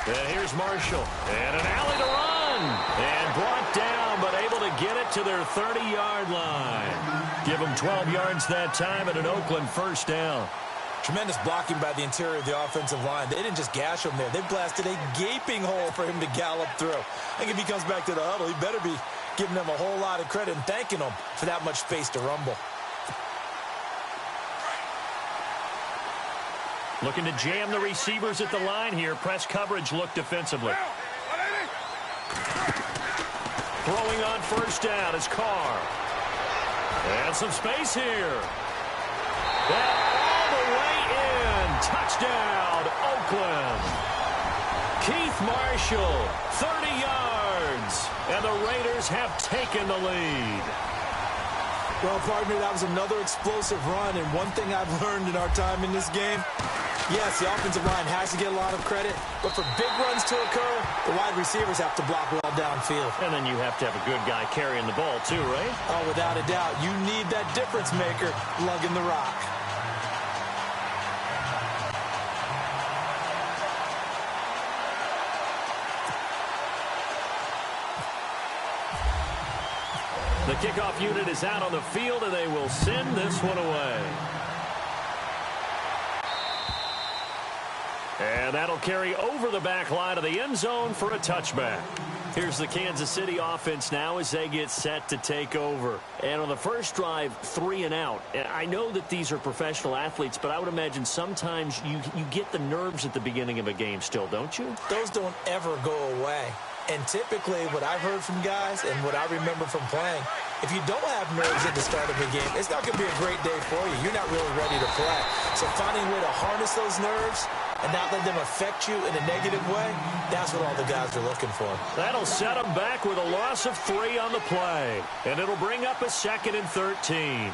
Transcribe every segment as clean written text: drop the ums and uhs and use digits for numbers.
And here's Marshall. And an alley to run. And brought down, but able to get it to their 30-yard line. Give them 12 yards that time and an Oakland first down. Tremendous blocking by the interior of the offensive line. They didn't just gash him there. They blasted a gaping hole for him to gallop through. I think if he comes back to the huddle, he better be giving them a whole lot of credit and thanking them for that much space to rumble. Looking to jam the receivers at the line here. Press coverage look defensively. Throwing on first down is Carr. And some space here. All the way in. Touchdown, Oakland. Keith Marshall, 30 yards. And the Raiders have taken the lead. Well, partner, that was another explosive run. And one thing I've learned in our time in this game, yes, the offensive line has to get a lot of credit, but for big runs to occur, the wide receivers have to block well downfield. And then you have to have a good guy carrying the ball too, right? Oh, without a doubt. You need that difference maker lugging the rock. The kickoff unit is out on the field, and they will send this one away. And that'll carry over the back line of the end zone for a touchback. Here's the Kansas City offense now as they get set to take over. And on the first drive, 3 and out. And I know that these are professional athletes, but I would imagine sometimes you get the nerves at the beginning of a game still, don't you? Those don't ever go away. And typically what I've heard from guys and what I remember from playing, if you don't have nerves at the start of a game, it's not going to be a great day for you. You're not really ready to play. So finding a way to harness those nerves and not let them affect you in a negative way, that's what all the guys are looking for. That'll set them back with a loss of 3 on the play. And it'll bring up a 2nd and 13.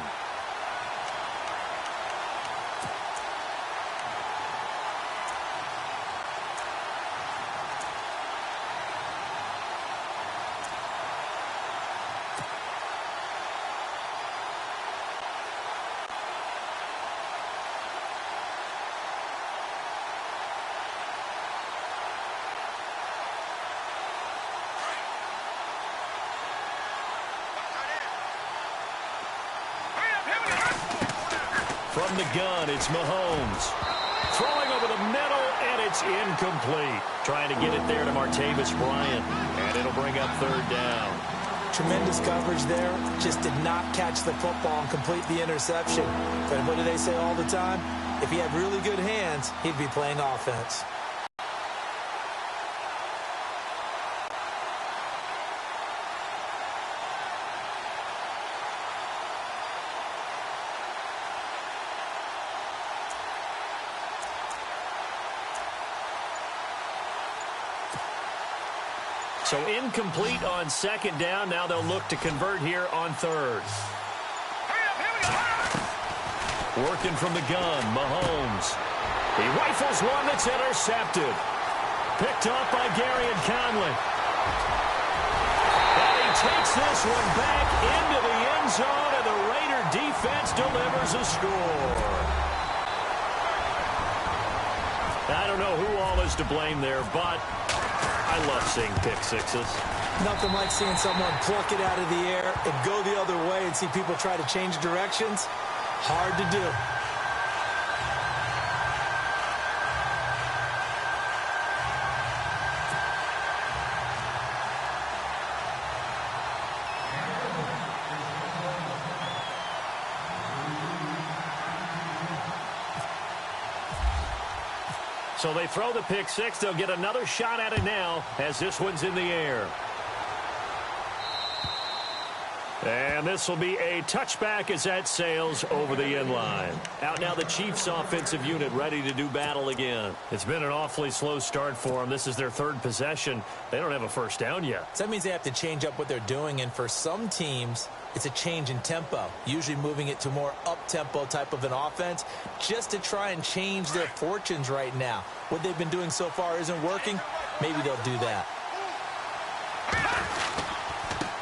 From the gun, it's Mahomes. Throwing over the middle, and it's incomplete. Trying to get it there to Martavis Bryant, and it'll bring up 3rd down. Tremendous coverage there. Just did not catch the football and complete the interception. But what do they say all the time? If he had really good hands, he'd be playing offense. So incomplete on 2nd down. Now they'll look to convert here on 3rd. Working from the gun, Mahomes. He rifles one that's intercepted. Picked off by Gary and Conley. And he takes this one back into the end zone, and the Raider defense delivers a score. I don't know who all is to blame there, but I love seeing pick sixes. Nothing like seeing someone pluck it out of the air and go the other way and see people try to change directions. Hard to do. So they throw the pick six. They'll get another shot at it now as this one's in the air. And this will be a touchback as that sails over the end line. Out now the Chiefs offensive unit ready to do battle again. It's been an awfully slow start for them. This is their 3rd possession. They don't have a first down yet. So that means they have to change up what they're doing, and for some teams, it's a change in tempo, usually moving it to more up-tempo type of an offense just to try and change their fortunes right now. What they've been doing so far isn't working. Maybe they'll do that.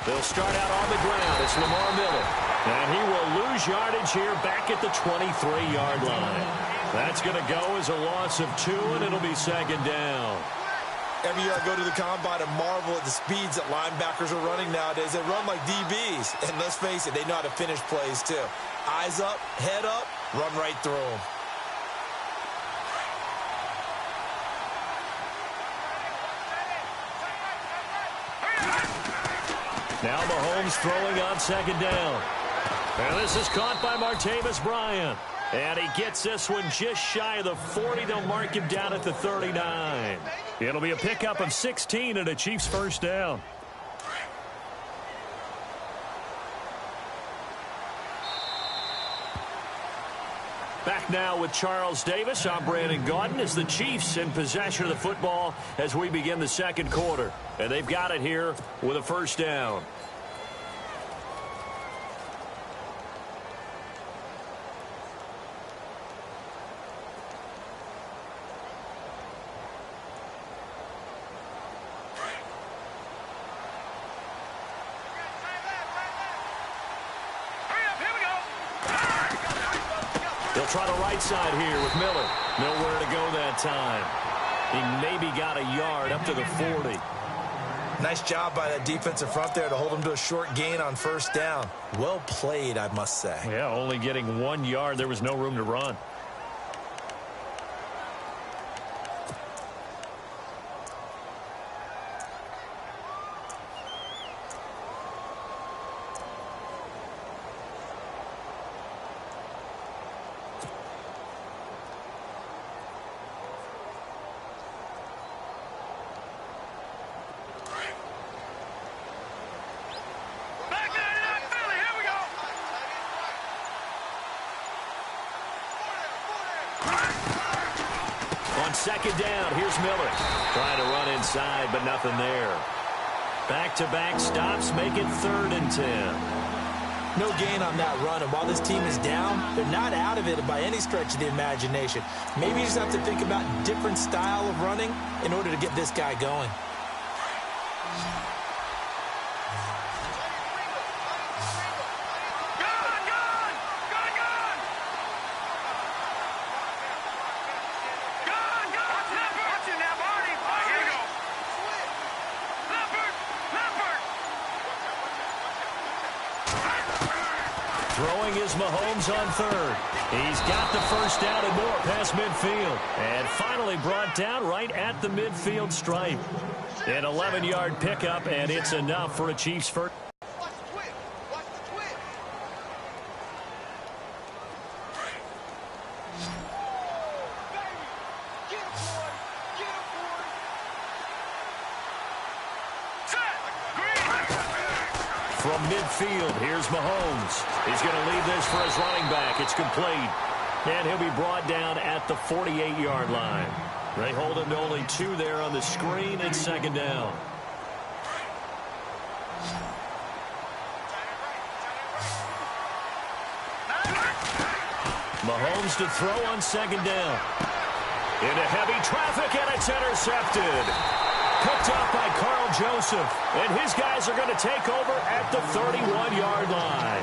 They'll start out on the ground. It's Lamar Miller. And he will lose yardage here back at the 23-yard line. That's going to go as a loss of 2, and it'll be 2nd down. Every year I go to the combine and marvel at the speeds that linebackers are running nowadays. They run like DBs. And let's face it, they know how to finish plays too. Eyes up, head up, run right through them. Now Mahomes throwing on second down. And this is caught by Martavis Bryant. And he gets this one just shy of the 40. They'll mark him down at the 39. It'll be a pickup of 16 and a Chiefs first down. Back now with Charles Davis. I'm Brandon Gaudin as the Chiefs in possession of the football as we begin the second quarter. And they've got it here with a first down. They'll try the right side here with Miller. Nowhere to go that time. He maybe got a yard up to the 40. Nice job by that defensive front there to hold him to a short gain on first down. Well played, I must say. Yeah, only getting 1 yard. There was no room to run. Second down, here's Miller. Trying to run inside, but nothing there. Back-to-back stops make it 3rd and 10. No gain on that run, and while this team is down, they're not out of it by any stretch of the imagination. Maybe you just have to think about a different style of running in order to get this guy going. Throwing is Mahomes on 3rd. He's got the first down and more past midfield. And finally brought down right at the midfield stripe. An 11-yard pickup, and it's enough for a Chiefs first. From midfield, here's Mahomes. He's going to leave this for his running back. It's complete. And he'll be brought down at the 48-yard line. They hold him to only 2 there on the screen. It's second down. Mahomes to throw on second down. Into heavy traffic, and it's intercepted. Picked up by Carl Joseph. And his guys are going to take over at the 31-yard line.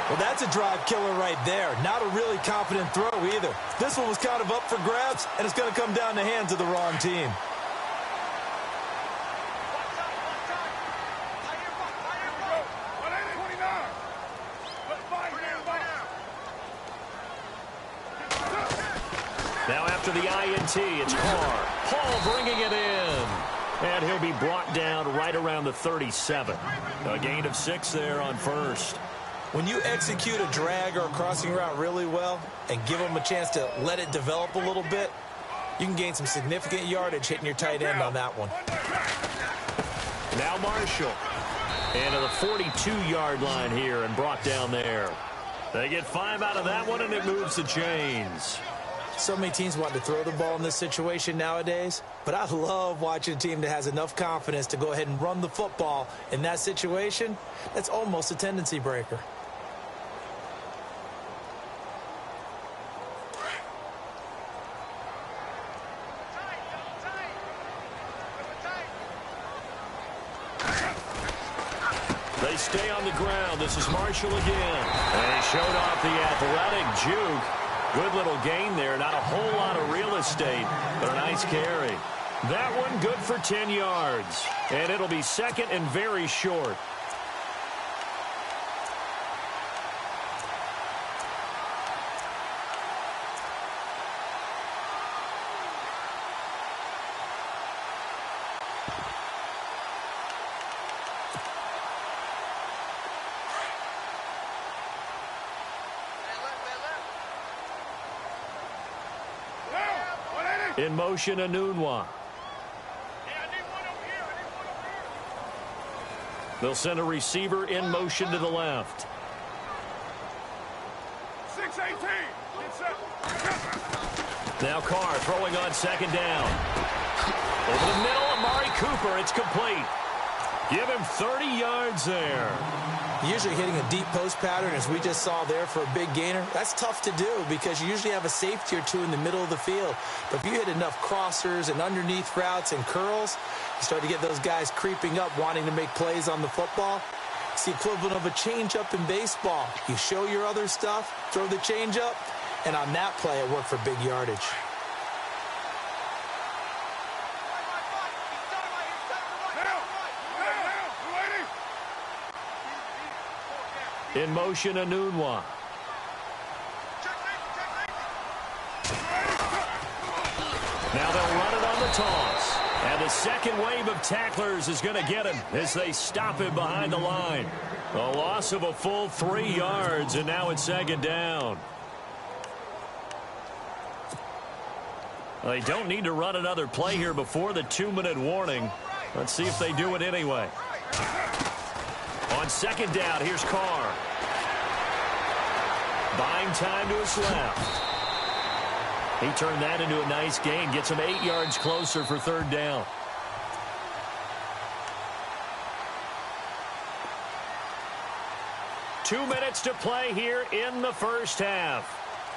Well, that's a drive killer right there. Not a really confident throw either. This one was kind of up for grabs, and it's going to come down the hands of the wrong team. Now after the INT, it's Carr. Paul bringing it in. And he'll be brought down right around the 37. A gain of 6 there on first. When you execute a drag or a crossing route really well and give them a chance to let it develop a little bit, you can gain some significant yardage hitting your tight end on that one. Now Marshall. And to the 42-yard line here and brought down there. They get 5 out of that one, and it moves the chains. So many teams want to throw the ball in this situation nowadays, but I love watching a team that has enough confidence to go ahead and run the football in that situation. That's almost a tendency breaker. They stay on the ground. This is Marshall again. And he showed off the athletic juke. Good little gain there. Not a whole lot of real estate, but a nice carry. That one good for 10 yards. And it'll be second and very short. In motion, Anunwa. They'll send a receiver in motion to the left. 6-18. Now Carr throwing on second down. Over the middle, Amari Cooper. It's complete. Give him 30 yards there. Usually hitting a deep post pattern, as we just saw there, for a big gainer, that's tough to do because you usually have a safety or two in the middle of the field. But if you hit enough crossers and underneath routes and curls, you start to get those guys creeping up, wanting to make plays on the football. It's the equivalent of a changeup in baseball. You show your other stuff, throw the changeup, and on that play, it worked for big yardage. In motion, Anunwa. Now they'll run it on the toss. And the second wave of tacklers is going to get him as they stop him behind the line. A loss of a full 3 yards, and now it's second down. They don't need to run another play here before the 2-minute warning. Let's see if they do it anyway. On second down, here's Carr. Buying time to his left. He turned that into a nice gain. Gets him 8 yards closer for third down. Two minutes to play here in the first half.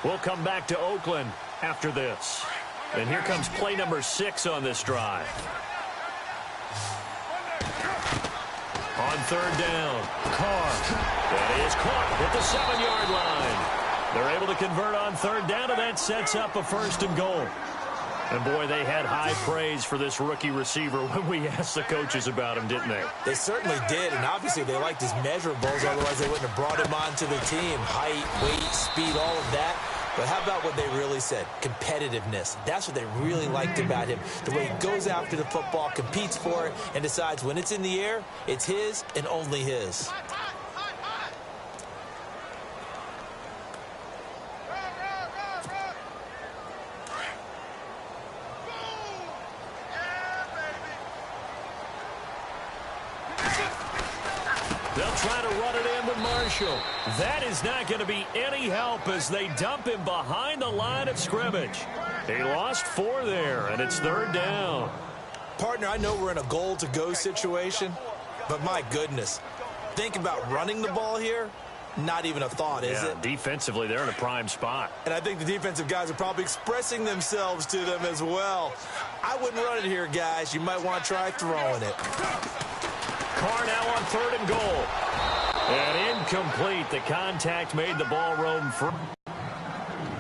We'll come back to Oakland after this. And here comes play number 6 on this drive. On third down, Carr. That is caught at the 7-yard line. They're able to convert on third down, and that sets up a first and goal. And, boy, they had high praise for this rookie receiver when we asked the coaches about him, didn't they? They certainly did, and obviously they liked his measurables. Otherwise, they wouldn't have brought him onto the team. Height, weight, speed, all of that. But how about what they really said? Competitiveness. That's what they really liked about him. The way he goes after the football, competes for it, and decides when it's in the air, it's his and only his. They'll try to run it in with Marshall. That is not going to be any help as they dump him behind the line of scrimmage. He lost 4 there, and it's third down. Partner, I know we're in a goal-to-go situation, but my goodness, think about running the ball here. Not even a thought, is it? Defensively, they're in a prime spot. And I think the defensive guys are probably expressing themselves to them as well. I wouldn't run it here, guys. You might want to try throwing it. Carr now on third and goal. And incomplete. The contact made the ball roam free.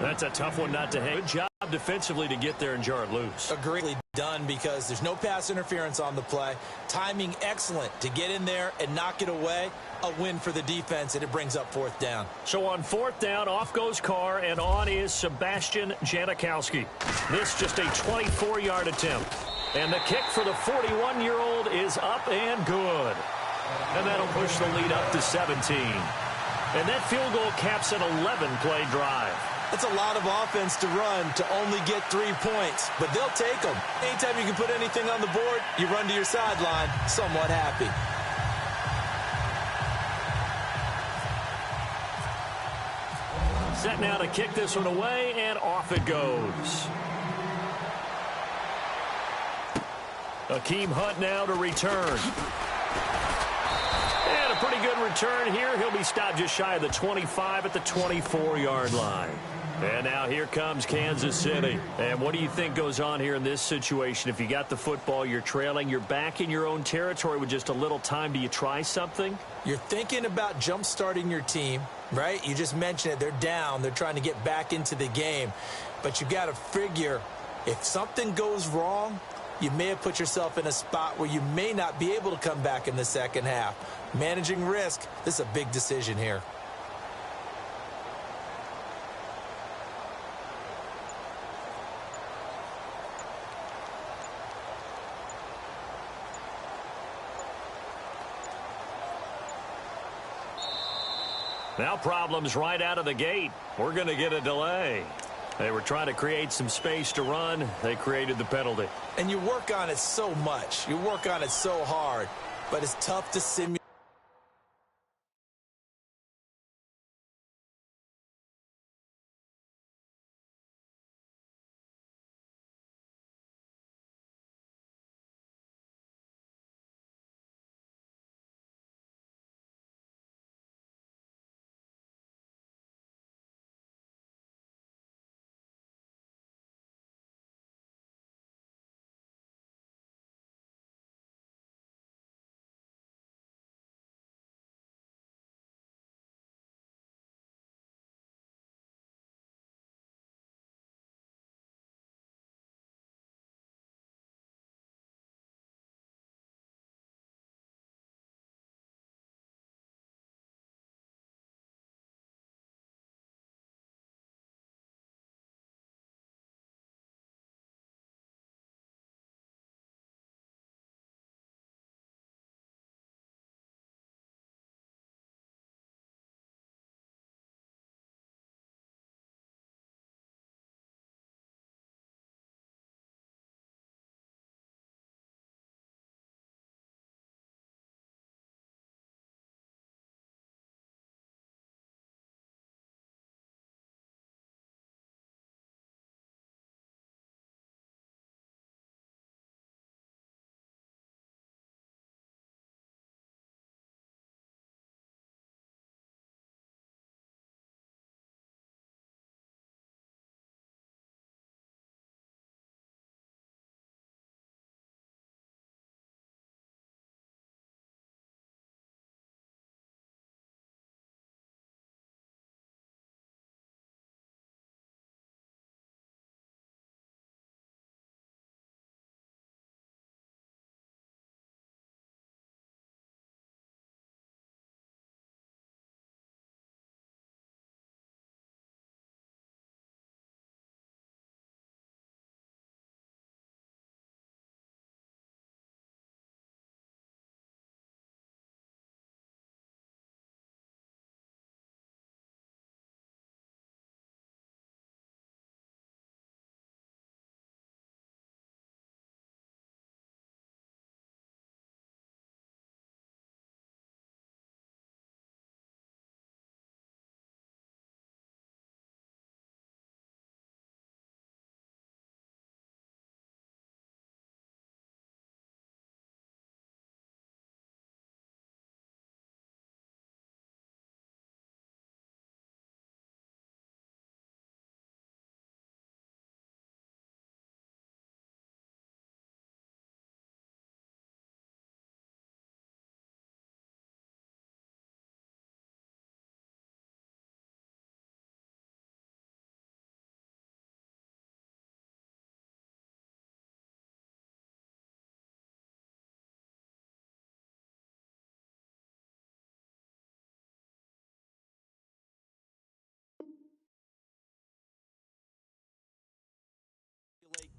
That's a tough one not to hit. Good job defensively to get there and jar it loose. Agreed done because there's no pass interference on the play. Timing excellent to get in there and knock it away. A win for the defense, and it brings up fourth down. So on fourth down, off goes Carr, and on is Sebastian Janikowski. This just a 24-yard attempt. And the kick for the 41-year-old is up and good. And that'll push the lead up to 17. And that field goal caps an 11-play drive. That's a lot of offense to run to only get 3 points, but they'll take them. Anytime you can put anything on the board, you run to your sideline somewhat happy. Set now to kick this one away, and off it goes. Akeem Hunt now to return. And a pretty good return here. He'll be stopped just shy of the 25 at the 24-yard line. And now here comes Kansas City. And what do you think goes on here in this situation? If you got the football, you're trailing, you're back in your own territory with just a little time. Do you try something? You're thinking about jump-starting your team, right? You just mentioned it. They're down. They're trying to get back into the game. But you got to figure, if something goes wrong, you may have put yourself in a spot where you may not be able to come back in the second half. Managing risk, this is a big decision here. Now problems right out of the gate. We're going to get a delay. They were trying to create some space to run. They created the penalty. And you work on it so much. You work on it so hard. But it's tough to simulate.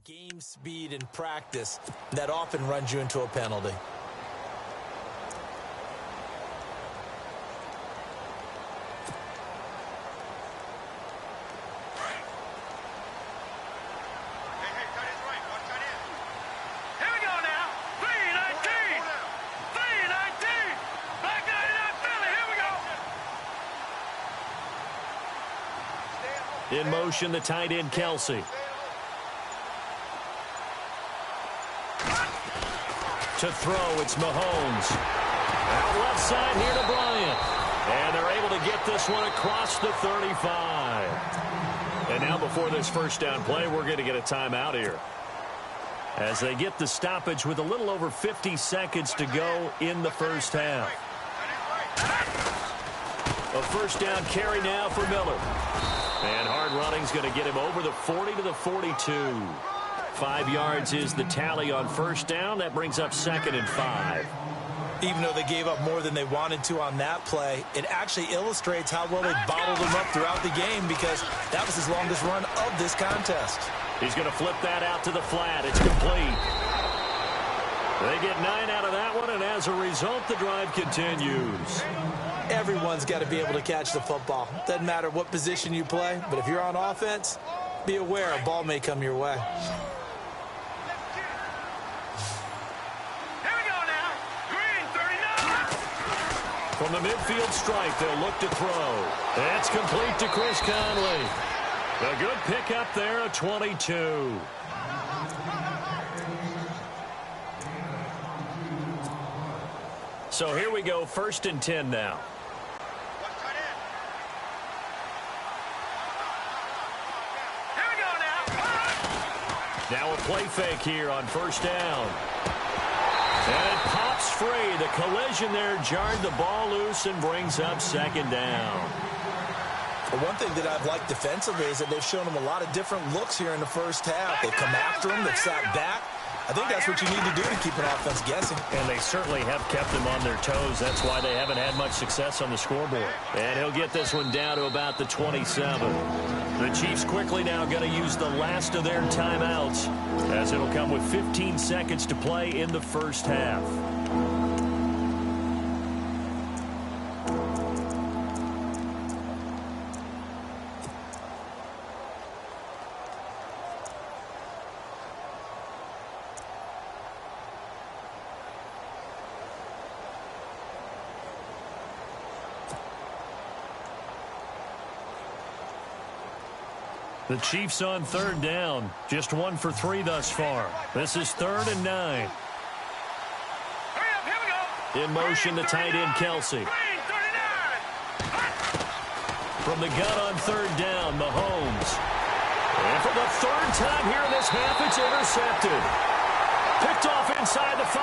Game speed and practice that often runs you into a penalty. In motion, the tight end, Kelsey. To throw, it's Mahomes. Out left side here to Bryant. And they're able to get this one across the 35. And now before this first down play, we're going to get a timeout here, as they get the stoppage with a little over 50 seconds to go in the first half. A first down carry now for Miller. And hard running's going to get him over the 40 to the 42. 5 yards is the tally on first down. That brings up 2nd and 5. Even though they gave up more than they wanted to on that play, it actually illustrates how well they bottled them up throughout the game, because that was his longest run of this contest. He's going to flip that out to the flat. It's complete. They get 9 out of that one, and as a result, the drive continues. Everyone's got to be able to catch the football. Doesn't matter what position you play, but if you're on offense, be aware a ball may come your way. From the midfield stripe, they'll look to throw. That's complete to Chris Conley. A good pickup there, a 22. So here we go, 1st and 10 now. Now a play fake here on 1st down. And it pops free. The collision there jarred the ball loose and brings up 2nd down. But one thing that I've liked defensively is that they've shown them a lot of different looks here in the first half. They've come after them. They've sat back. I think that's what you need to do to keep an offense guessing. And they certainly have kept them on their toes. That's why they haven't had much success on the scoreboard. And he'll get this one down to about the 27. The Chiefs quickly now going to use the last of their timeouts, as it'll come with 15 seconds to play in the first half. The Chiefs on 3rd down. Just 1 for 3 thus far. This is 3rd and 9. In motion, the tight end, Kelsey. From the gun on 3rd down, Mahomes. And for the 3rd time here in this half, it's intercepted. Picked off inside the 5.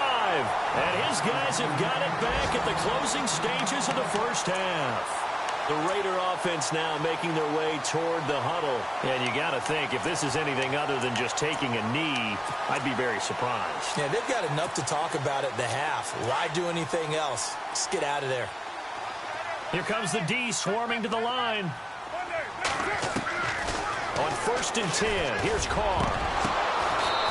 And his guys have got it back at the closing stages of the first half. The Raider offense now making their way toward the huddle. And you got to think, if this is anything other than just taking a knee, I'd be very surprised. Yeah, they've got enough to talk about at the half. Why do anything else? Just get out of there. Here comes the D swarming to the line. On 1st and 10, here's Carr.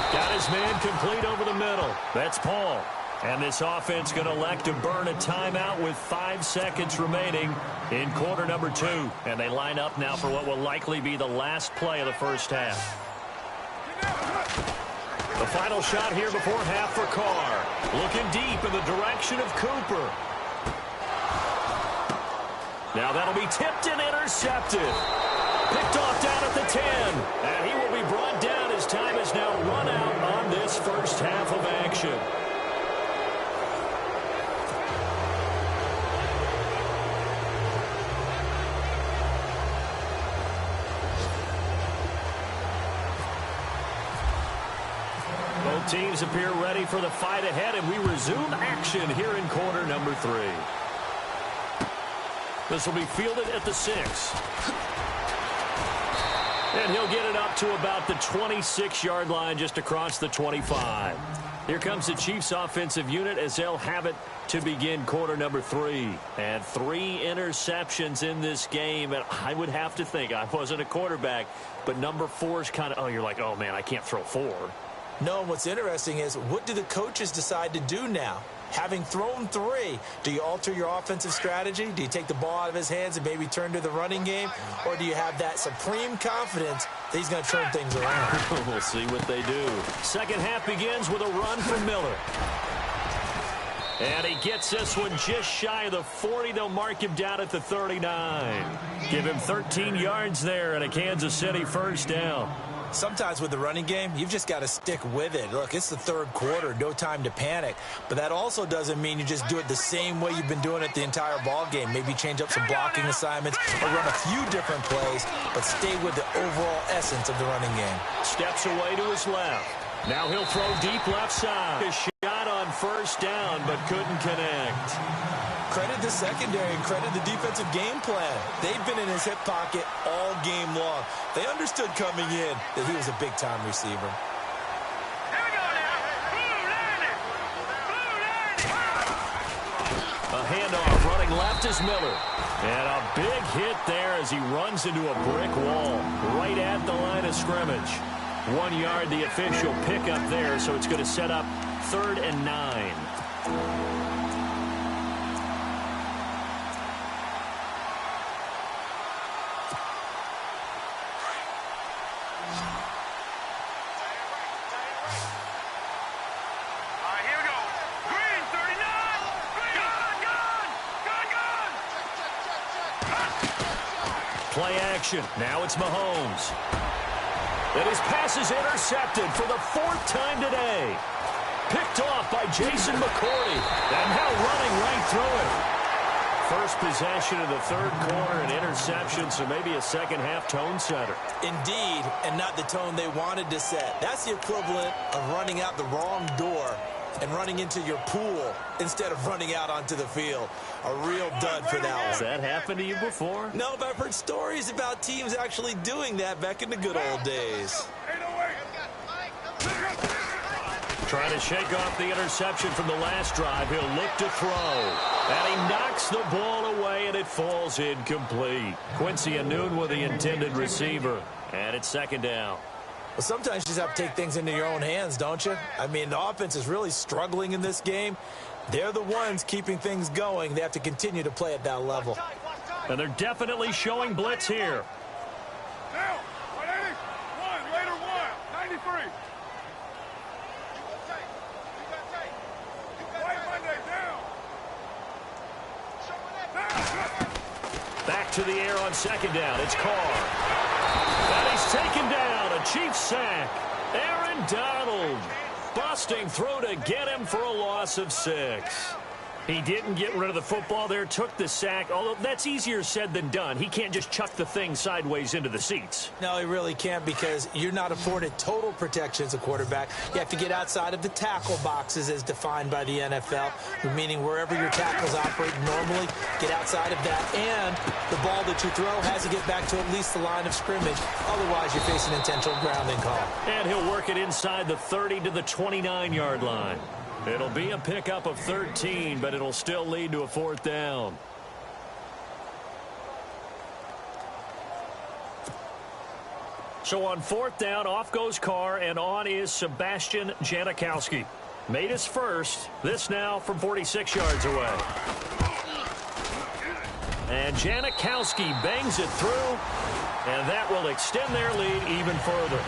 Got his man complete over the middle. That's Paul. And this offense going to elect to burn a timeout with 5 seconds remaining in quarter number 2. And they line up now for what will likely be the last play of the first half. The final shot here before half for Carr. Looking deep in the direction of Cooper. Now that'll be tipped and intercepted. Picked off down at the 10. And he will be brought down as time is now run out on this first half of action. Both teams appear ready for the fight ahead, and we resume action here in quarter number 3. This will be fielded at the 6. And he'll get it up to about the 26-yard line, just across the 25. Here comes the Chiefs offensive unit as they'll have it to begin quarter number 3. And 3 interceptions in this game. And I would have to think, I wasn't a quarterback, but number 4 is kind of, you're like, oh, man, I can't throw 4. No, and what's interesting is, what do the coaches decide to do now? Having thrown 3, do you alter your offensive strategy? Do you take the ball out of his hands and maybe turn to the running game? Or do you have that supreme confidence that he's going to turn things around? We'll see what they do. Second half begins with a run from Miller. And he gets this one just shy of the 40. They'll mark him down at the 39. Give him 13 yards there and a Kansas City first down. Sometimes with the running game, you've just got to stick with it. Look, it's the 3rd quarter, no time to panic. But that also doesn't mean you just do it the same way you've been doing it the entire ball game. Maybe change up some blocking assignments or run a few different plays, but stay with the overall essence of the running game. Steps away to his left. Now he'll throw deep left side. A shot on first down, but couldn't connect. Credit the secondary and credit the defensive game plan. They've been in his hip pocket all game long. They understood coming in that he was a big-time receiver. left is Miller. And a big hit there as he runs into a brick wall right at the line of scrimmage. 1 yard, the official pickup there, so it's going to set up 3rd and 9. Play action. Now it's Mahomes. And his pass is intercepted for the 4th time today. Picked off by Jason McCourty. And now running right through it. First possession of the 3rd quarter, an interception, so maybe a second-half tone setter. Indeed, and not the tone they wanted to set. That's the equivalent of running out the wrong door and running into your pool instead of running out onto the field. A real dud for that one. Has that happened to you before? No, but I've heard stories about teams actually doing that back in the good old days. Trying to shake off the interception from the last drive. He'll look to throw. And he knocks the ball away, and it falls incomplete. Quincy Anoon with the intended receiver. And it's 2nd down. Well, sometimes you just have to take things into your own hands, don't you? I mean, the offense is really struggling in this game. They're the ones keeping things going. They have to continue to play at that level. And they're definitely showing blitz here. Now, 181, later 1, 93. Back to the air on 2nd down. It's Carr. And he's taken down. A Chiefs sack. Aaron Donald busting through to get him for a loss of 6. He didn't get rid of the football there, took the sack, although that's easier said than done. He can't just chuck the thing sideways into the seats. No, he really can't, because you're not afforded total protection as a quarterback. You have to get outside of the tackle boxes as defined by the NFL, meaning wherever your tackles operate normally, get outside of that, and the ball that you throw has to get back to at least the line of scrimmage. Otherwise, you're facing intentional grounding call. And he'll work it inside the 30 to the 29-yard line. It'll be a pickup of 13, but it'll still lead to a 4th down. So on 4th down, off goes Carr, and on is Sebastian Janikowski. Made his first. This now from 46 yards away. And Janikowski bangs it through, and that will extend their lead even further.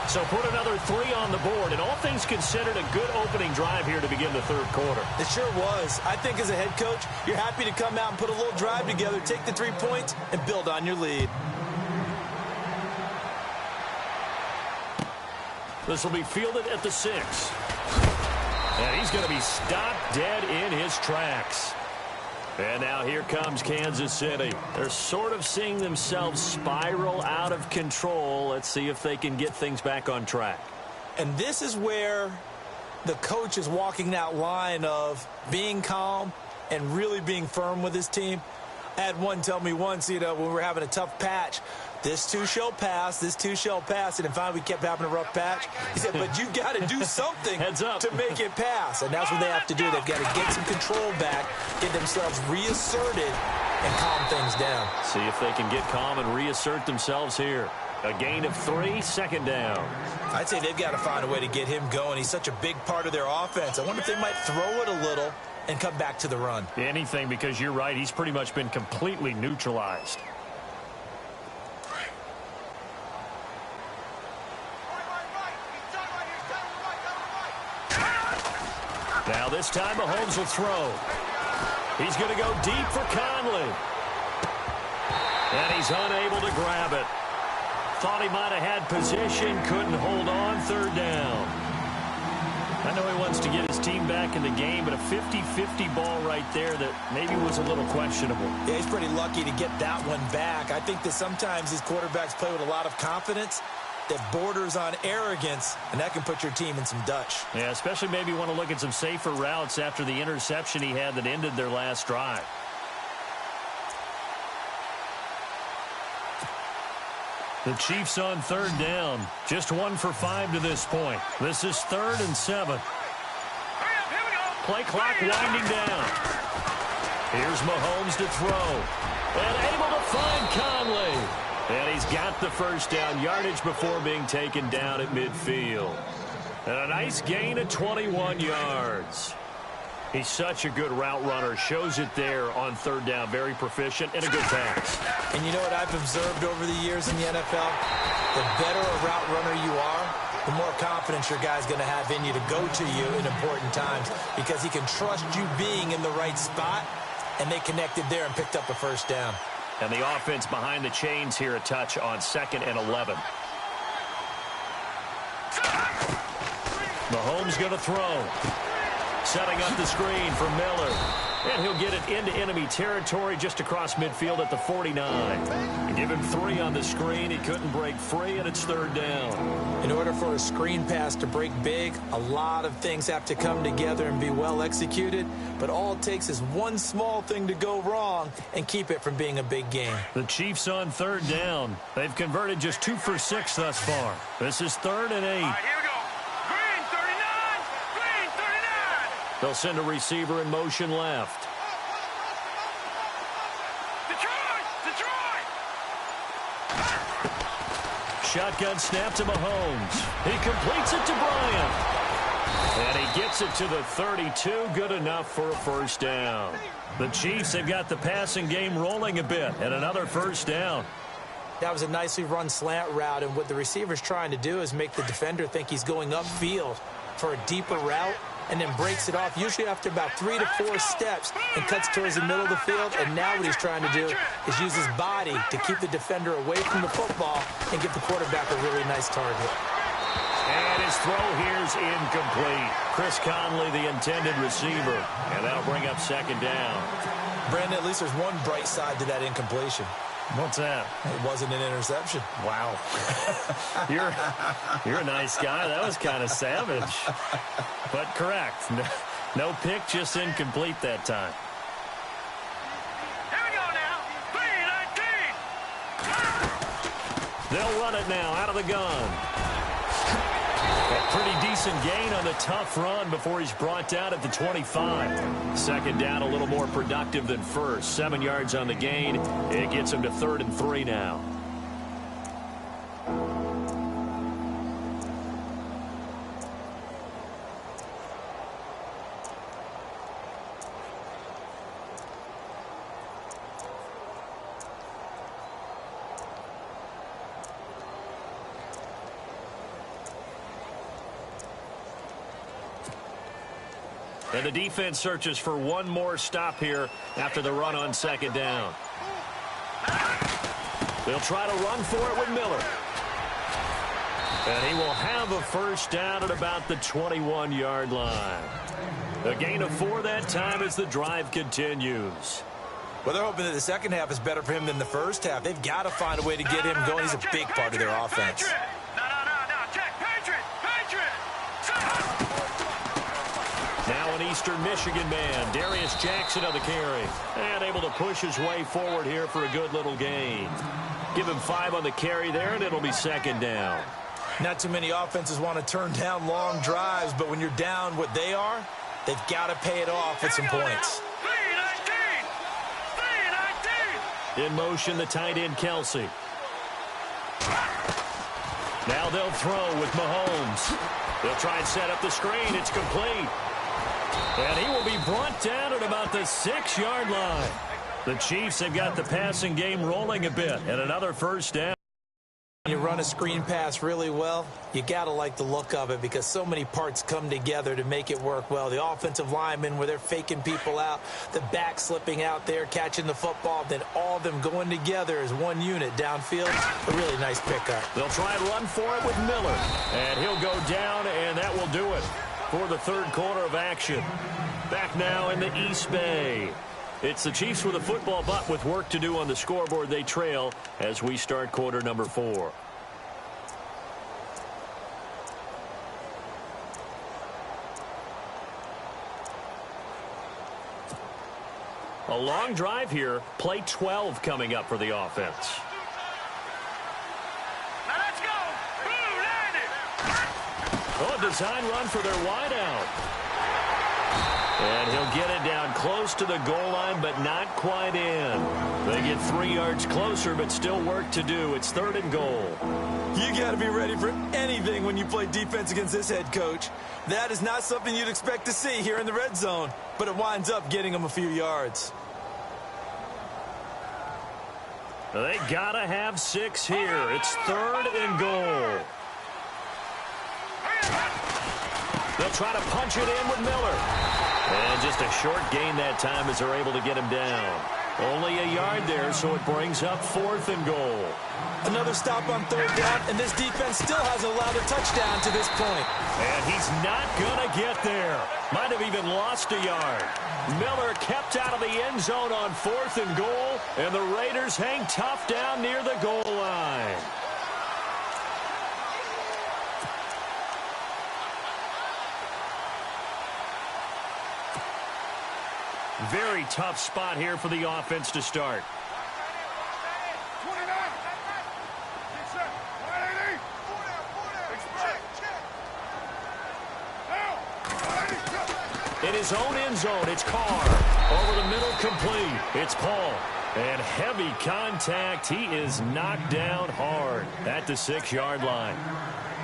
So put another 3 on the board, and all things considered, a good opening drive here to begin the 3rd quarter. It sure was. I think as a head coach, you're happy to come out and put a little drive together, take the 3 points, and build on your lead. This will be fielded at the 6. And he's going to be stopped dead in his tracks. And now here comes Kansas City. They're sort of seeing themselves spiral out of control. Let's see if they can get things back on track. And this is where the coach is walking that line of being calm and really being firm with his team. I had one tell me once, when we were having a tough patch, this too shall pass, this too shall pass. And then finally we kept having a rough patch. He said, but you've got to do something to make it pass. And that's what they have to do. They've got to get some control back, get themselves reasserted, and calm things down. See if they can get calm and reassert themselves here. A gain of 3, 2nd down. I'd say they've got to find a way to get him going. He's such a big part of their offense. I wonder if they might throw it a little and come back to the run. Anything, because you're right. He's pretty much been completely neutralized. Now this time Mahomes will throw. He's going to go deep for Conley. And he's unable to grab it. Thought he might have had position, couldn't hold on, 3rd down. I know he wants to get his team back in the game, but a 50-50 ball right there that maybe was a little questionable. Yeah, he's pretty lucky to get that one back. I think that sometimes these quarterbacks play with a lot of confidence that borders on arrogance, and that can put your team in some Dutch. Yeah, especially maybe want to look at some safer routes after the interception he had that ended their last drive. The Chiefs on 3rd down. Just 1 for 5 to this point. This is 3rd and 7. Play clock winding down. Here's Mahomes to throw. And able to find Conley. And he's got the first down yardage before being taken down at midfield. And a nice gain of 21 yards. He's such a good route runner. Shows it there on third down. Very proficient and a good pass. And you know what I've observed over the years in the NFL? The better a route runner you are, the more confidence your guy's going to have in you to go to you in important times because he can trust you being in the right spot, and they connected there and picked up a first down. And the offense behind the chains here a touch on 2nd and 11. Mahomes going to throw. Setting up the screen for Miller. And he'll get it into enemy territory just across midfield at the 49. Give him 3 on the screen. He couldn't break free, and it's third down. In order for a screen pass to break big, a lot of things have to come together and be well executed. But all it takes is one small thing to go wrong and keep it from being a big game. The Chiefs on third down. They've converted just 2 for 6 thus far. This is 3rd and 8. All right, here we go. Green 39. Green 39. They'll send a receiver in motion left. Detroit. Shotgun snap to Mahomes. He completes it to Bryant. And he gets it to the 32. Good enough for a first down. The Chiefs have got the passing game rolling a bit. And another first down. That was a nicely run slant route, and what the receiver's trying to do is make the defender think he's going upfield for a deeper route, and then breaks it off, usually after about 3 to 4 steps, and cuts towards the middle of the field. And now what he's trying to do is use his body to keep the defender away from the football and give the quarterback a really nice target. And his throw here's incomplete. Chris Conley, the intended receiver, and that'll bring up 2nd down. Brandon, at least there's one bright side to that incompletion. What's that? It wasn't an interception. Wow. You're a nice guy. That was kind of savage. But correct. No pick, just incomplete that time. Here we go now. Green 19. They'll run it now out of the gun. A pretty decent gain on the tough run before he's brought down at the 25. 2nd down, a little more productive than first. 7 yards on the gain. It gets him to 3rd and 3 now. And the defense searches for one more stop here after the run on 2nd down. They'll try to run for it with Miller. And he will have a first down at about the 21-yard line. A gain of 4 that time as the drive continues. Well, they're hoping that the second half is better for him than the first half. They've got to find a way to get him going. He's a big part of their offense. Now an Eastern Michigan man, Darius Jackson on the carry. And able to push his way forward here for a good little gain. Give him 5 on the carry there, and it'll be 2nd down. Not too many offenses want to turn down long drives, but when you're down what they are, they've got to pay it off with some points. In motion, the tight end, Kelsey. Now they'll throw with Mahomes. They'll try and set up the screen. It's complete. And he will be brought down at about the 6-yard line. The Chiefs have got the passing game rolling a bit, and another first down. You run a screen pass really well, you got to like the look of it because so many parts come together to make it work well. The offensive linemen where they're faking people out, the back slipping out there, catching the football, then all of them going together as one unit downfield. A really nice pickup. They'll try and run for it with Miller. And he'll go down, and that will do it for the third quarter of action. Back now in the East Bay. It's the Chiefs with a football, but with work to do on the scoreboard, they trail as we start quarter number 4. A long drive here. Play 12 coming up for the offense. Now let's go. Blue landed. Oh, design run for their wideout. And he'll get it down close to the goal line, but not quite in. They get 3 yards closer, but still work to do. It's 3rd and goal. You got to be ready for anything when you play defense against this head coach. That is not something you'd expect to see here in the red zone, but it winds up getting them a few yards. They got to have 6 here. It's 3rd and goal. They'll try to punch it in with Miller. And just a short gain that time as they're able to get him down. Only a yard there, so it brings up 4th and goal. Another stop on 3rd down, and this defense still hasn't allowed a touchdown to this point. And he's not going to get there. Might have even lost a yard. Miller kept out of the end zone on 4th and goal, and the Raiders hang tough down near the goal line. Very tough spot here for the offense to start. In his own end zone, it's Carr. Over the middle, complete. It's Paul. And heavy contact. He is knocked down hard at the 6-yard line.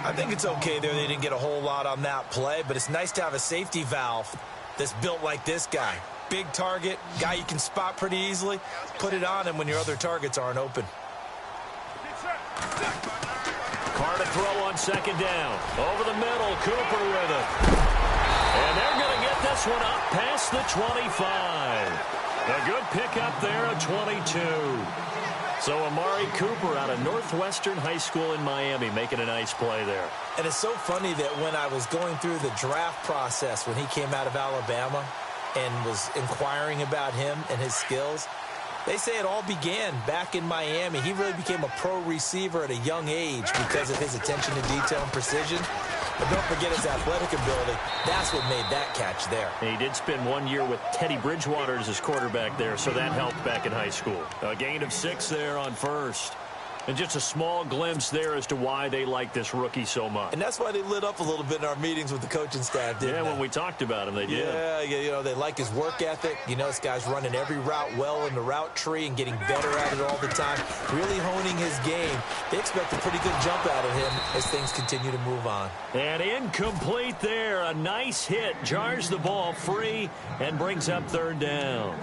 I think it's okay there. They didn't get a whole lot on that play, but it's nice to have a safety valve that's built like this guy. Big target, guy you can spot pretty easily. Put it on him when your other targets aren't open. Carr to throw on 2nd down. Over the middle, Cooper with it. And they're going to get this one up past the 25. A good pickup there at 22. So Amari Cooper out of Northwestern High School in Miami making a nice play there. And it's so funny that when I was going through the draft process when he came out of Alabama and was inquiring about him and his skills, they say it all began back in Miami. He really became a pro receiver at a young age because of his attention to detail and precision. But don't forget his athletic ability. That's what made that catch there. He did spend 1 year with Teddy Bridgewater as his quarterback there, so that helped back in high school. A gain of 6 there on 1st. And just a small glimpse there as to why they like this rookie so much. And that's why they lit up a little bit in our meetings with the coaching staff, didn't they? Yeah, when we talked about him, they did. Yeah, you know, they like his work ethic. You know, this guy's running every route well in the route tree and getting better at it all the time, really honing his game. They expect a pretty good jump out of him as things continue to move on. And incomplete there. A nice hit. Jars the ball free and brings up 3rd down.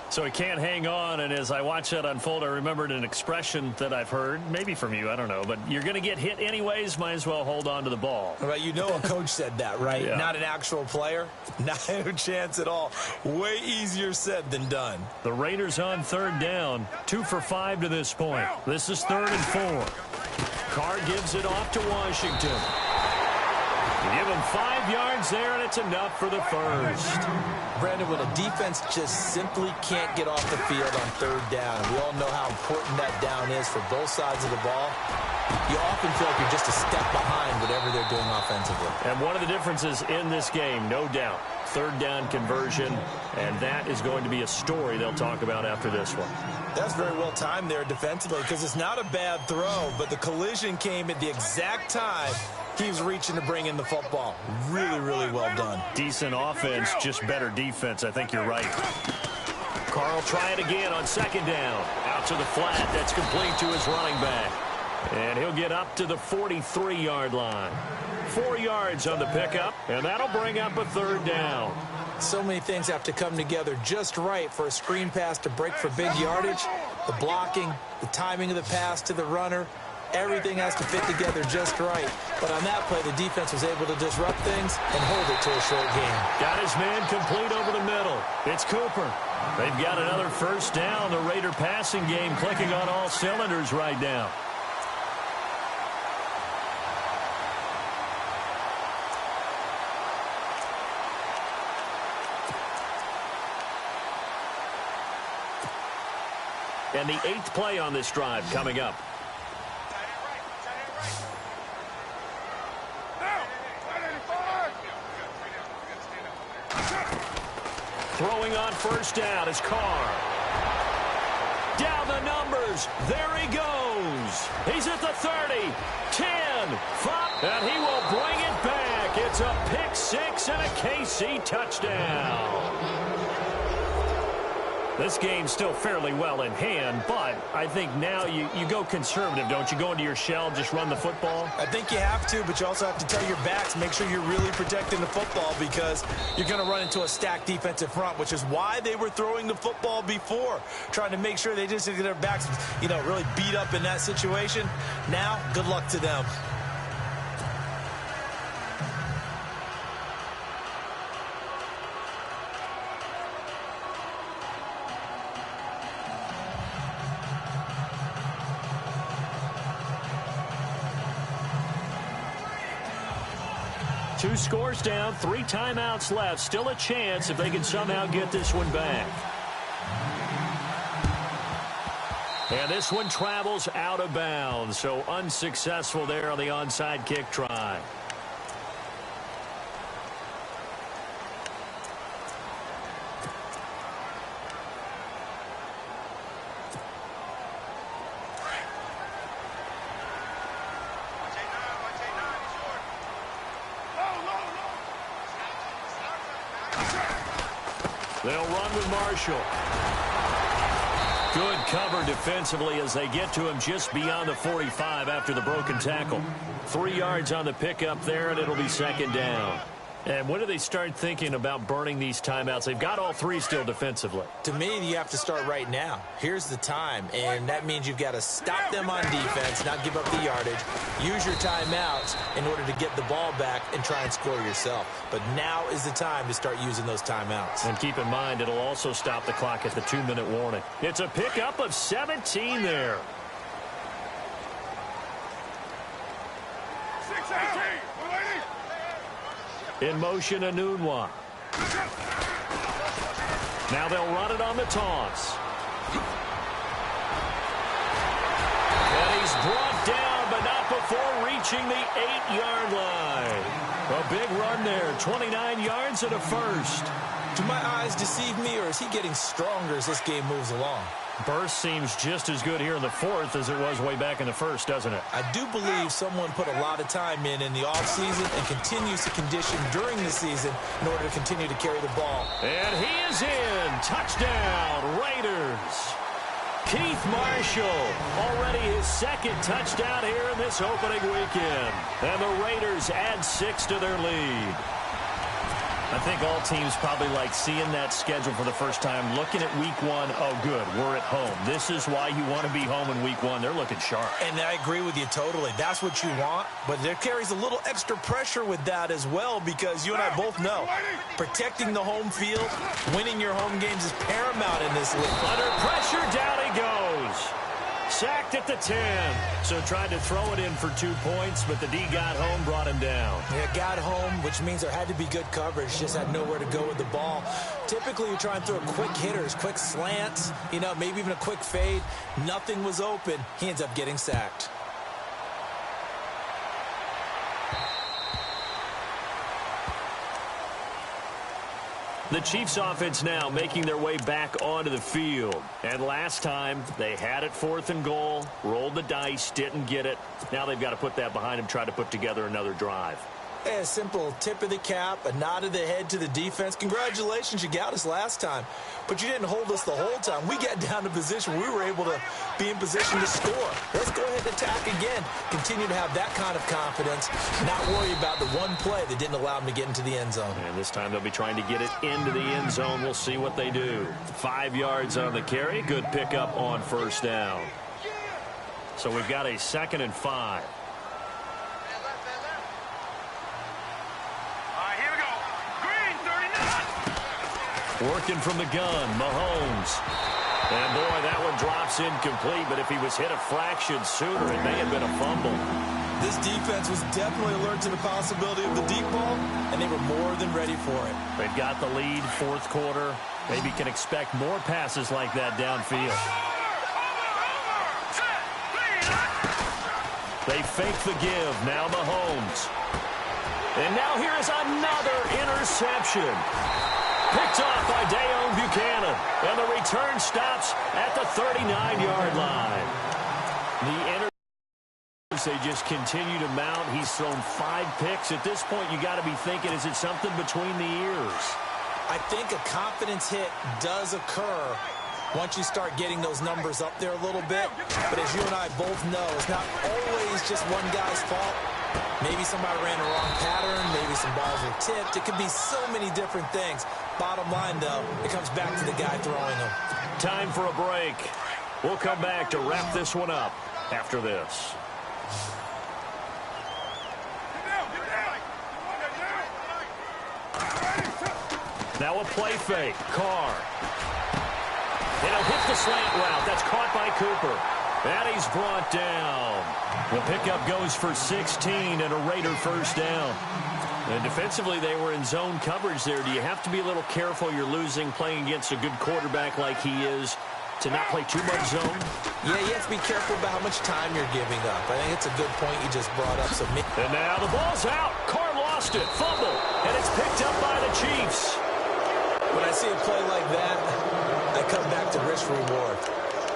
So he can't hang on, and as I watch that unfold, I remembered an expression that I've heard, maybe from you, I don't know, but you're going to get hit anyways, might as well hold on to the ball. Right, you know a coach said that, right? Yeah. Not an actual player. Not a chance at all. Way easier said than done. The Raiders on 3rd down, 2 for 5 to this point. This is 3rd and 4. Carr gives it off to Washington. Give him 5 yards there, and it's enough for the 1st. Brandon, when a defense just simply can't get off the field on 3rd down, we all know how important that down is for both sides of the ball, you often feel like you're just a step behind whatever they're doing offensively. And one of the differences in this game, no doubt, 3rd down conversion, and that is going to be a story they'll talk about after this one. That's very well timed there defensively because it's not a bad throw, but the collision came at the exact time he was reaching to bring in the football. Really, really well done. Decent offense, just better defense. I think you're right. Carr will try it again on 2nd down. Out to the flat. That's complete to his running back. And he'll get up to the 43-yard line. 4 yards on the pickup, and that'll bring up a 3rd down. So many things have to come together just right for a screen pass to break for big yardage. The blocking, the timing of the pass to the runner, everything has to fit together just right. But on that play, the defense was able to disrupt things and hold it to a short game. Got his man complete over the middle. It's Cooper. They've got another 1st down. The Raider passing game clicking on all cylinders right now. And the 8th play on this drive coming up. Throwing on 1st down is Carr. Down the numbers. There he goes. He's at the 30, 10, 5, and he will bring it back. It's It's a pick six and a KC touchdown. This game's still fairly well in hand, but I think now you go conservative, don't you? Go into your shell, just run the football? I think you have to, but you also have to tell your backs, make sure you're really protecting the football because you're going to run into a stacked defensive front, which is why they were throwing the football before, trying to make sure they just get their backs, really beat up in that situation. Now, good luck to them. Two scores down, 3 timeouts left. Still a chance if they can somehow get this one back. And this one travels out of bounds, so unsuccessful there on the onside kick try. They'll run with Marshall. Good cover defensively as they get to him just beyond the 45 after the broken tackle. 3 yards on the pickup there, and it'll be second down. And when do they start thinking about burning these timeouts? They've got all 3 still defensively. To me, you have to start right now. Here's the time, and that means you've got to stop them on defense, not give up the yardage, use your timeouts in order to get the ball back and try and score yourself. But now is the time to start using those timeouts. And keep in mind, it'll also stop the clock at the 2-minute warning. It's a pickup of 17 there. 6-18. In motion, Anunwa. Now they'll run it on the toss. And he's brought down, but not before reaching the 8-yard line. A big run there, 29 yards and a first. Do my eyes deceive me, or is he getting stronger as this game moves along? Burst seems just as good here in the 4th as it was way back in the 1st, doesn't it? I do believe someone put a lot of time in the offseason and continues to condition during the season in order to continue to carry the ball. And he is in. Touchdown, Raiders. Keith Marshall, already his 2nd touchdown here in this opening weekend. And the Raiders add 6 to their lead. I think all teams probably like seeing that schedule for the first time, looking at week 1. Oh, good, we're at home. This is why you want to be home in week 1. They're looking sharp. And I agree with you totally. That's what you want, but there carries a little extra pressure with that as well because you and I both know protecting the home field, winning your home games is paramount in this league. Under pressure, down he goes. Sacked at the 10. So tried to throw it in for 2 points, but the D got home, brought him down. Yeah, got home, which means there had to be good coverage. Just had nowhere to go with the ball. Typically, you try and throw quick hitters, quick slants, maybe even a quick fade. Nothing was open. He ends up getting sacked. The Chiefs offense now making their way back onto the field. And last time, they had it 4th and goal, rolled the dice, didn't get it. Now they've got to put that behind them, try to put together another drive. A simple tip of the cap, a nod of the head to the defense. Congratulations, you got us last time. But you didn't hold us the whole time. We got down to position. We were able to be in position to score. Let's go ahead and attack again. Continue to have that kind of confidence. Not worry about the one play that didn't allow them to get into the end zone. And this time they'll be trying to get it into the end zone. We'll see what they do. 5 yards on the carry. Good pickup on 1st down. So we've got a 2nd and 5. Working from the gun, Mahomes. And, boy, that one drops incomplete, but if he was hit a fraction sooner, it may have been a fumble. This defense was definitely alert to the possibility of the deep ball, and they were more than ready for it. They've got the lead, 4th quarter. Maybe can expect more passes like that downfield. They fake the give. Now Mahomes. And now here is another interception. Picked off by Dayon Buchanan. And the return stops at the 39-yard line. The they just continue to mount. He's thrown 5 picks. At this point, you got to be thinking, is it something between the ears? I think a confidence hit does occur once you start getting those numbers up there a little bit. But as you and I both know, it's not always just one guy's fault. Maybe somebody ran the wrong pattern. Maybe some balls were tipped. It could be so many different things. Bottom line, though, it comes back to the guy throwing them. Time for a break. We'll come back to wrap this one up after this. Now a play fake. Carr. And he'll hit the slant route. That's caught by Cooper. And he's brought down. The pickup goes for 16 and a Raider first down. And defensively, they were in zone coverage there. Do you have to be a little careful? You're losing playing against a good quarterback like he is to not play too much zone? Yeah, you have to be careful about how much time you're giving up. I think it's a good point you just brought up. And now the ball's out. Carr lost it. Fumble. And it's picked up by the Chiefs. When I see a play like that, I come back to risk reward.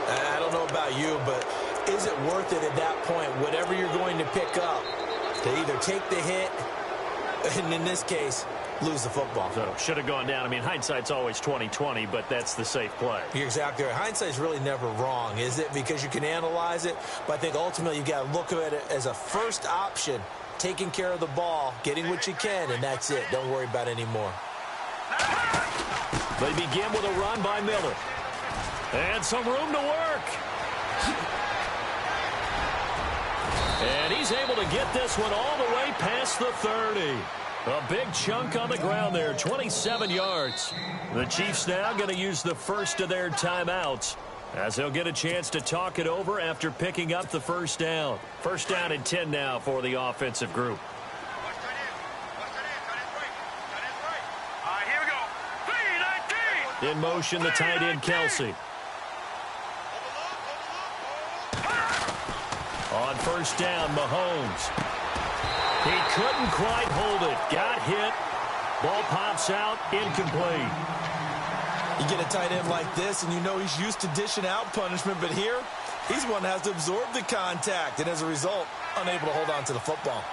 I don't know about you, but is it worth it at that point, whatever you're going to pick up, to either take the hit, and in this case, lose the football? So should have gone down. I mean, hindsight's always 20/20, but that's the safe play. You're exactly right. Hindsight's really never wrong, is it? Because you can analyze it, but I think ultimately you got to look at it as a first option, taking care of the ball, getting what you can, and that's it. Don't worry about it anymore. They begin with a run by Miller. And some room to work. And he's able to get this one all the way past the 30. A big chunk on the ground there, 27 yards. The Chiefs now going to use the first of their timeouts as they'll get a chance to talk it over after picking up the first down. First down and 10 now for the offensive group. In motion, the tight end, Kelsey. On first down, Mahomes. He couldn't quite hold it. Got hit. Ball pops out, incomplete. You get a tight end like this, and you know he's used to dishing out punishment, but here, he's one that has to absorb the contact, and as a result, unable to hold on to the football.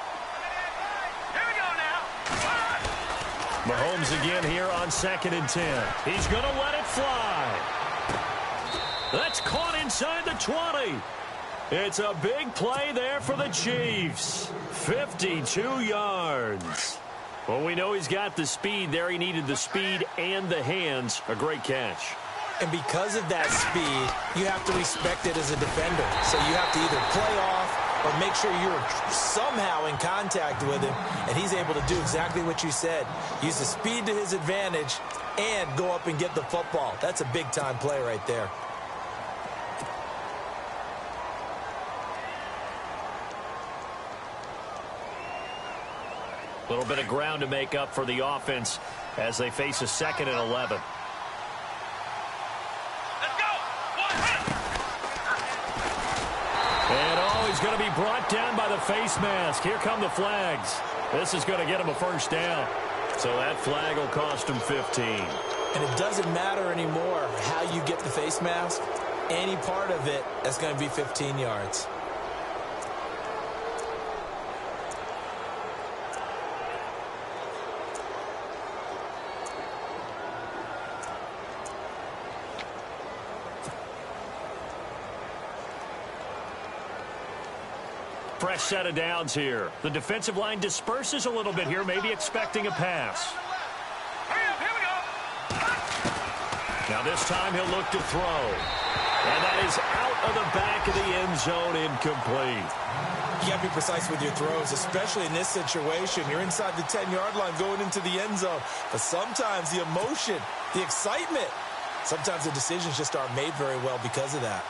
Mahomes again here on 2nd and 10. He's going to let it fly. That's caught inside the 20. It's a big play there for the Chiefs. 52 yards. Well, we know he's got the speed there. He needed the speed and the hands. A great catch. And because of that speed, you have to respect it as a defender. So you have to either play off or make sure you're somehow in contact with him, and he's able to do exactly what you said. Use the speed to his advantage and go up and get the football. That's a big-time play right there. A little bit of ground to make up for the offense as they face a 2nd and 11. He's going to be brought down by the face mask. Here come the flags. This is going to get him a first down. So that flag will cost him 15. And it doesn't matter anymore how you get the face mask. Any part of it, that's going to be 15 yards. Fresh set of downs here. The defensive line disperses a little bit here, maybe expecting a pass. Now this time he'll look to throw. And that is out of the back of the end zone, incomplete. You got to be precise with your throws, especially in this situation. You're inside the 10-yard line going into the end zone. But sometimes the emotion, the excitement, sometimes the decisions just aren't made very well because of that.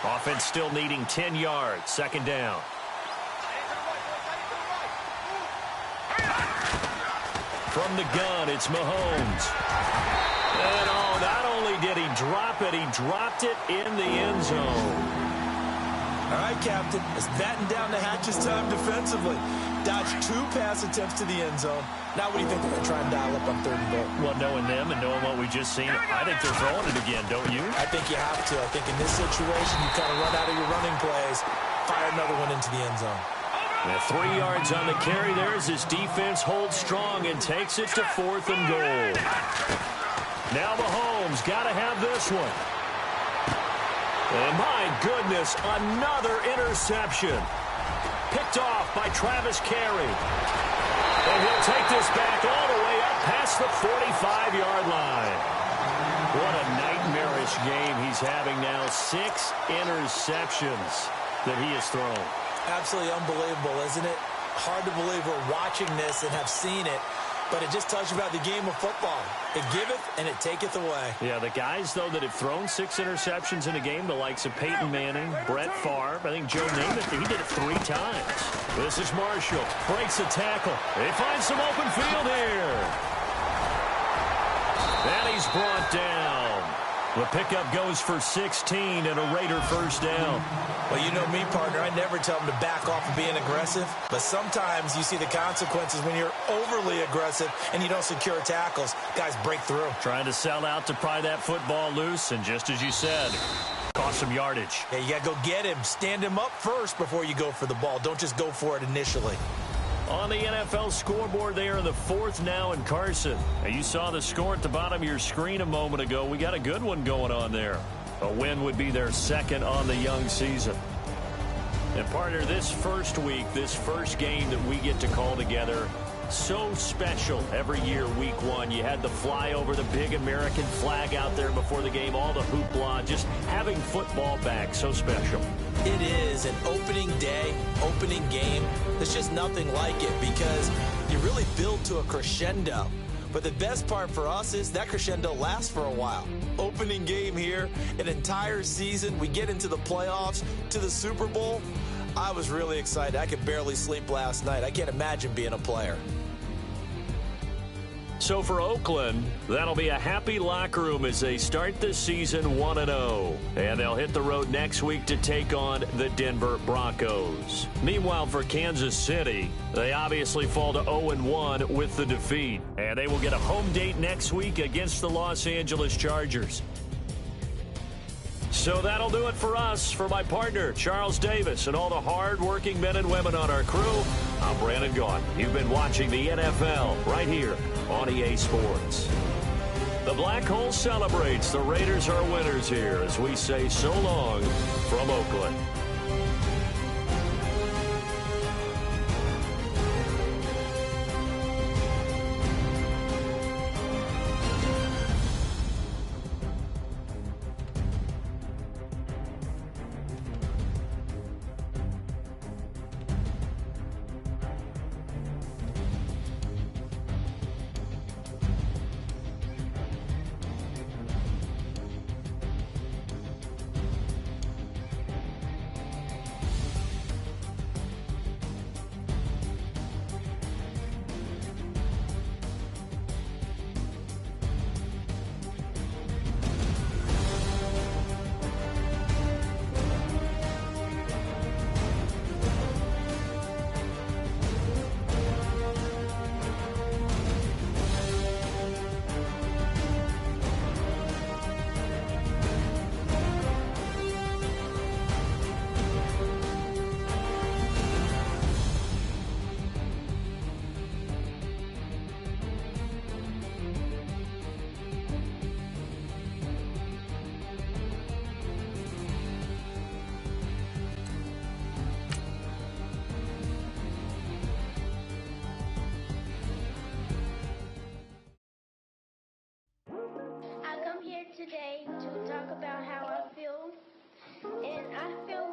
Offense still needing 10 yards. 2nd down. From the gun, it's Mahomes. And oh, not only did he drop it, he dropped it in the end zone. All right, Captain, it's batten down the hatches time defensively. Dodged 2 pass attempts to the end zone. Now what do you think they're going to try and dial up on 3rd and goal? Well, knowing them and knowing what we just seen, I think they're throwing it again, don't you? I think you have to. I think in this situation, you kind of run out of your running plays. fire another one into the end zone. Now 3 yards on the carry there as his defense holds strong and takes it to 4th and goal. Now Mahomes got to have this one. And my goodness, another interception. Picked off by Travis Carey. And he'll take this back all the way up past the 45-yard line. What a nightmarish game he's having now. 6 interceptions that he has thrown. Absolutely unbelievable, isn't it? Hard to believe we're watching this and have seen it, but it just tells you about the game of football. It giveth and it taketh away. Yeah, the guys, though, that have thrown 6 interceptions in a game, the likes of Peyton Manning, Brett Favre, I think Joe Namath, he did it 3 times. This is Marshall, breaks a tackle. They find some open field here. And he's brought down. The pickup goes for 16 and a Raider first down. Well, you know me, partner. I never tell them to back off of being aggressive. But sometimes you see the consequences when you're overly aggressive and you don't secure tackles. Guys break through. Trying to sell out to pry that football loose. And just as you said, cost some yardage. Yeah, you got to go get him. Stand him up first before you go for the ball. Don't just go for it initially. On the NFL scoreboard there in the 4th now in Carson. Now you saw the score at the bottom of your screen a moment ago. We got a good one going on there. A win would be their 2nd on the young season. And partner, this first week, this first game that we get to call together, so special every year, week 1. You had the flyover, the big American flag out there before the game, all the hoopla, just having football back, so special. It is an opening day, opening game. There's just nothing like it because you really build to a crescendo. But the best part for us is that crescendo lasts for a while. Opening game here, an entire season. We get into the playoffs, to the Super Bowl. I was really excited. I could barely sleep last night. I can't imagine being a player. So for Oakland, that'll be a happy locker room as they start the season 1-0. And they'll hit the road next week to take on the Denver Broncos. Meanwhile, for Kansas City, they obviously fall to 0-1 with the defeat. And they will get a home date next week against the Los Angeles Chargers. So that'll do it for us. For my partner, Charles Davis, and all the hard-working men and women on our crew, I'm Brandon Gaughan. You've been watching the NFL right here on EA Sports. The Black Hole celebrates. The Raiders are winners here as we say so long from Oakland. Today to talk about how I feel, and I feel